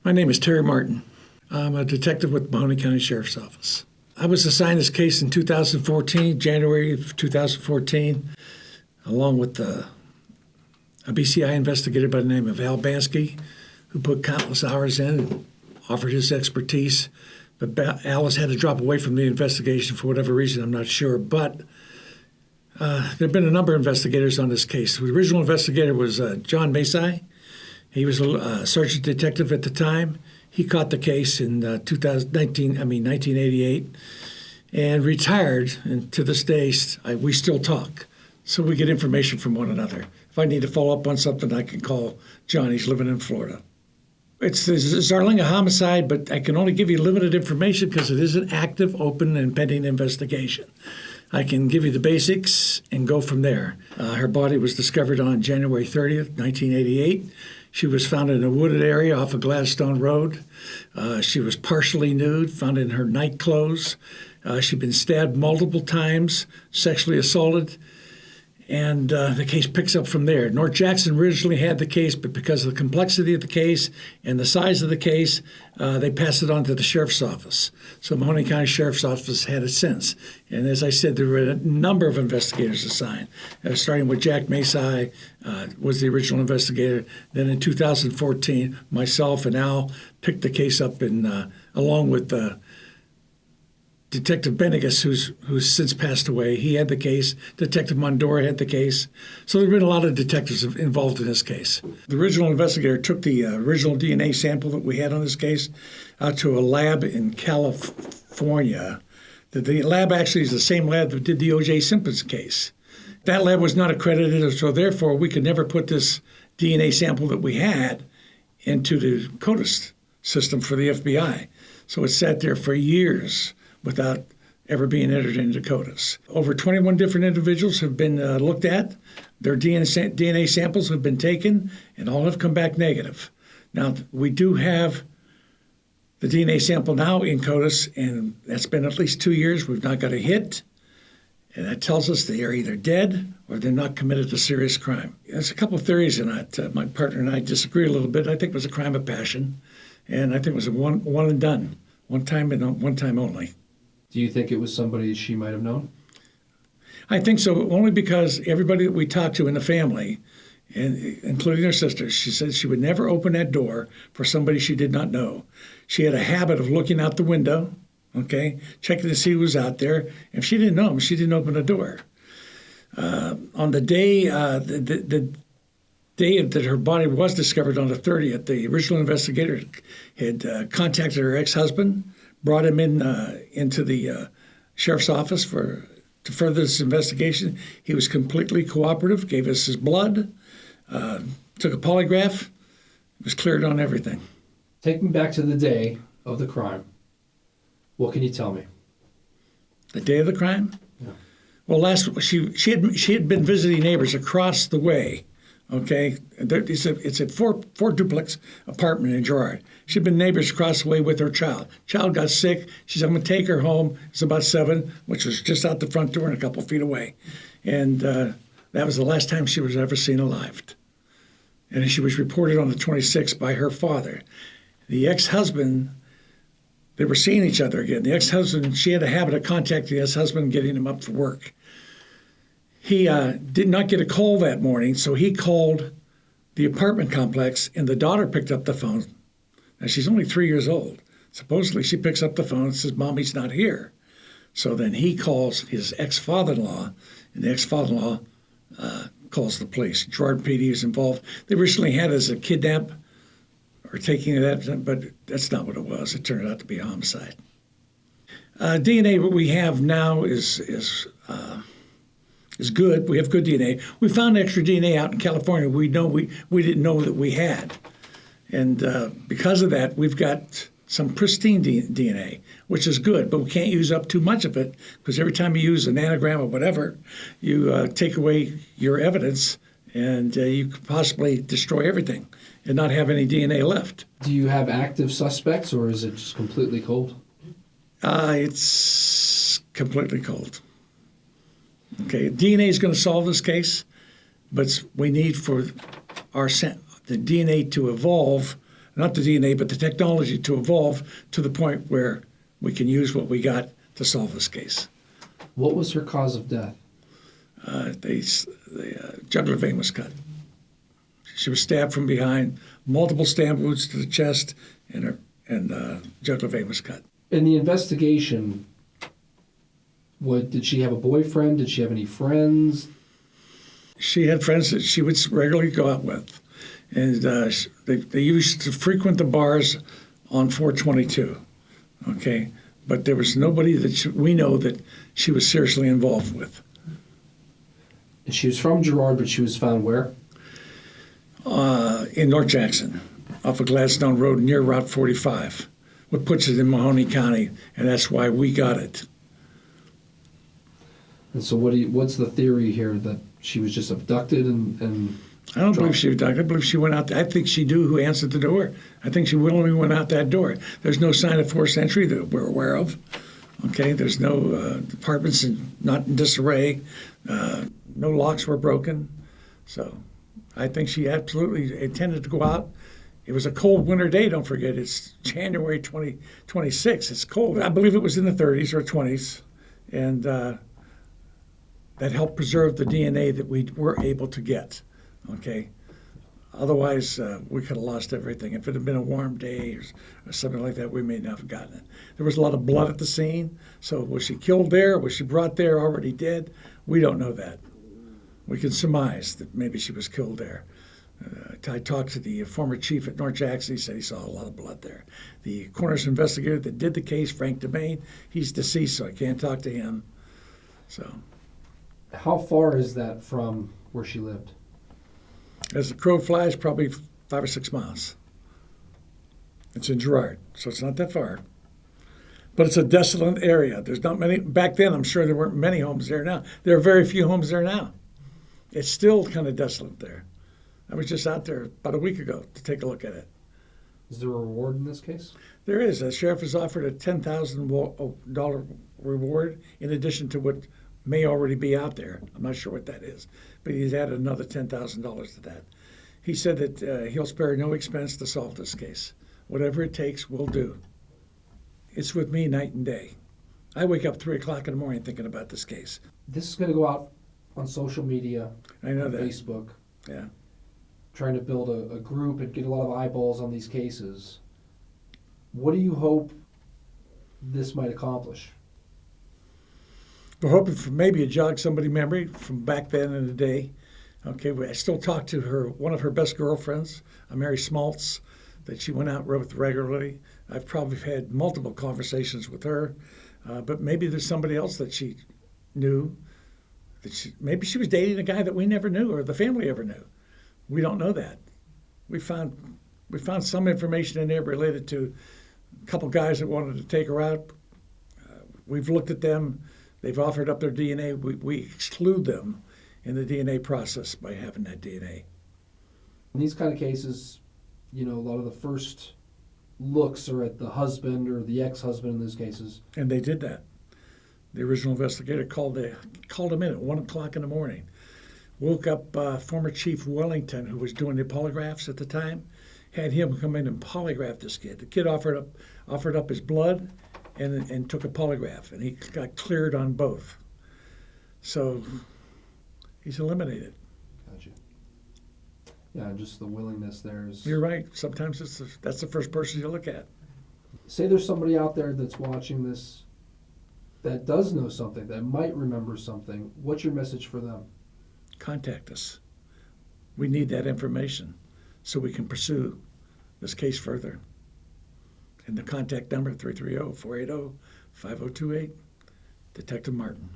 My name is Terry Martin. I'm a detective with Mahoning County Sheriff's Office. I was assigned this case in 2014, January of 2014, along with a BCI investigator by the name of Al Bansky, who put countless hours in and offered his expertise. But Al has had to drop away from the investigation for whatever reason, I'm not sure. But there have been a number of investigators on this case. The original investigator was John Masai. He was a sergeant detective at the time. He caught the case in 1988 and retired. And to this day, we still talk. So we get information from one another. If I need to follow up on something, I can call John. He's living in Florida. It's the Zarlenga homicide, but I can only give you limited information because it is an active, open, and pending investigation. I can give you the basics and go from there. Her body was discovered on January 30th, 1988. She was found in a wooded area off of Gladstone Road. She was partially nude, found in her night clothes. She'd been stabbed multiple times, sexually assaulted, and the case picks up from there. North Jackson originally had the case, but because of the complexity of the case and the size of the case, they passed it on to the Sheriff's Office. So Mahoning County Sheriff's Office had it since. And as I said, there were a number of investigators assigned, starting with Jack Masai, was the original investigator. Then in 2014, myself and Al picked the case up along with Detective Benegas, who's since passed away. He had the case. Detective Mondora had the case. So there have been a lot of detectives involved in this case. The original investigator took the original DNA sample that we had on this case out to a lab in California. The lab actually is the same lab that did the O.J. Simpson case. That lab was not accredited, so therefore we could never put this DNA sample that we had into the CODIS system for the FBI. So it sat there for years without ever being entered into CODIS. Over 21 different individuals have been looked at. Their DNA samples have been taken, and all have come back negative. Now, we do have the DNA sample now in CODIS, and that's been at least 2 years. We've not got a hit, and that tells us they are either dead or they're not committed a serious crime. There's a couple of theories in that. My partner and I disagree a little bit. I think it was a crime of passion, and I think it was a one and done, one time and one time only. Do you think it was somebody she might have known? I think so, only because everybody that we talked to in the family, and including her sister, she said she would never open that door for somebody she did not know. She had a habit of looking out the window, checking to see who was out there. If she didn't know him, she didn't open the door. On the day, the day that her body was discovered on the 30th, the original investigator had contacted her ex-husband, brought him into the sheriff's office to further this investigation. He was completely cooperative, gave us his blood, took a polygraph, was cleared on everything. Take me back to the day of the crime. What can you tell me? The day of the crime? Yeah. Well, she had been visiting neighbors across the way. Okay, it's a four duplex apartment in Girard. She'd been neighbors across the way with her child. Child got sick. She said, I'm going to take her home. It's about 7, which was just out the front door and a couple feet away. And that was the last time she was ever seen alive. And she was reported on the 26th by her father. The ex-husband, they were seeing each other again. The ex-husband, she had a habit of contacting the ex-husband and getting him up for work. He did not get a call that morning, so he called the apartment complex, and the daughter picked up the phone. Now, she's only 3 years old. Supposedly, she picks up the phone and says, Mommy's not here. So then he calls his ex-father-in-law, and the ex-father-in-law calls the police. Girard PD is involved. They originally had it as a kidnap or taking that, but that's not what it was. It turned out to be a homicide. DNA, what we have now is good. We have good DNA. We found extra DNA out in California we didn't know that we had. And because of that, we've got some pristine DNA, which is good, but we can't use up too much of it because every time you use an anagram or whatever, you take away your evidence and you could possibly destroy everything and not have any DNA left. Do you have active suspects or is it just completely cold? It's completely cold. Okay, DNA is going to solve this case, but we need for the DNA to evolve not the DNA, but the technology to evolve to the point where we can use what we got to solve this case. What was her cause of death? The jugular vein was cut. She was stabbed from behind, multiple stab wounds to the chest, and jugular vein was cut. In the investigation, did she have a boyfriend? Did she have any friends? She had friends that she would regularly go out with, and they used to frequent the bars on 422. Okay, but there was nobody that we know that she was seriously involved with. And she was from Girard, but she was found where? In North Jackson, off of Gladstone Road near Route 45, what puts it in Mahoning County, and that's why we got it. And so what's the theory here, that she was just abducted and I don't believe she was abducted. I believe she went out. I think she knew who answered the door. I think she willingly went out that door. There's no sign of forced entry that we're aware of. Okay, there's no apartments not in disarray. No locks were broken. So I think she absolutely intended to go out. It was a cold winter day, don't forget. It's January 2026. It's cold. I believe it was in the 30s or 20s. And that helped preserve the DNA that we were able to get. Okay? Otherwise, we could have lost everything. If it had been a warm day or something like that, we may not have gotten it. There was a lot of blood at the scene. So was she killed there? Was she brought there already dead? We don't know that. We can surmise that maybe she was killed there. I talked to the former chief at North Jackson. He said he saw a lot of blood there. The coroner's investigator that did the case, Frank DeMaine, he's deceased, so I can't talk to him. So, how far is that from where she lived? as the crow flies, probably 5 or 6 miles. It's in Girard, so it's not that far. But it's a desolate area. There's not many. Back then, I'm sure there weren't many homes there now. There are very few homes there now. It's still kind of desolate there. I was just out there about a week ago to take a look at it. Is there a reward in this case? There is. The sheriff has offered a $10,000 reward in addition to what may already be out there. I'm not sure what that is, but he's added another $10,000 to that. He said that he'll spare no expense to solve this case. Whatever it takes, we'll do. It's with me night and day. I wake up 3 o'clock in the morning thinking about this case. This is going to go out on social media, I know on that. Facebook, Yeah. trying to build a group and get a lot of eyeballs on these cases. What do you hope this might accomplish? We're hoping for maybe a jog somebody memory from back then in the day. Okay, I still talk to her, one of her best girlfriends, Mary Smaltz, that she went out with regularly. I've probably had multiple conversations with her, but maybe there's somebody else that she knew. Maybe she was dating a guy that we never knew or the family ever knew. We don't know that. We found some information in there related to a couple guys that wanted to take her out. We've looked at them. They've offered up their DNA. We exclude them in the DNA process by having that DNA. In these kind of cases, a lot of the first looks are at the husband or the ex-husband in those cases. And they did that. The original investigator called him in at 1 o'clock in the morning. Woke up former Chief Wellington, who was doing the polygraphs at the time, had him come in and polygraph this kid. The kid offered up his blood and took a polygraph, and he got cleared on both. So he's eliminated. Gotcha. Yeah, just the willingness there is... You're right. Sometimes that's the first person you look at. Say there's somebody out there that's watching this that does know something, that might remember something. What's your message for them? Contact us. We need that information so we can pursue this case further. And the contact number, 330-480-5028, Detective Martin.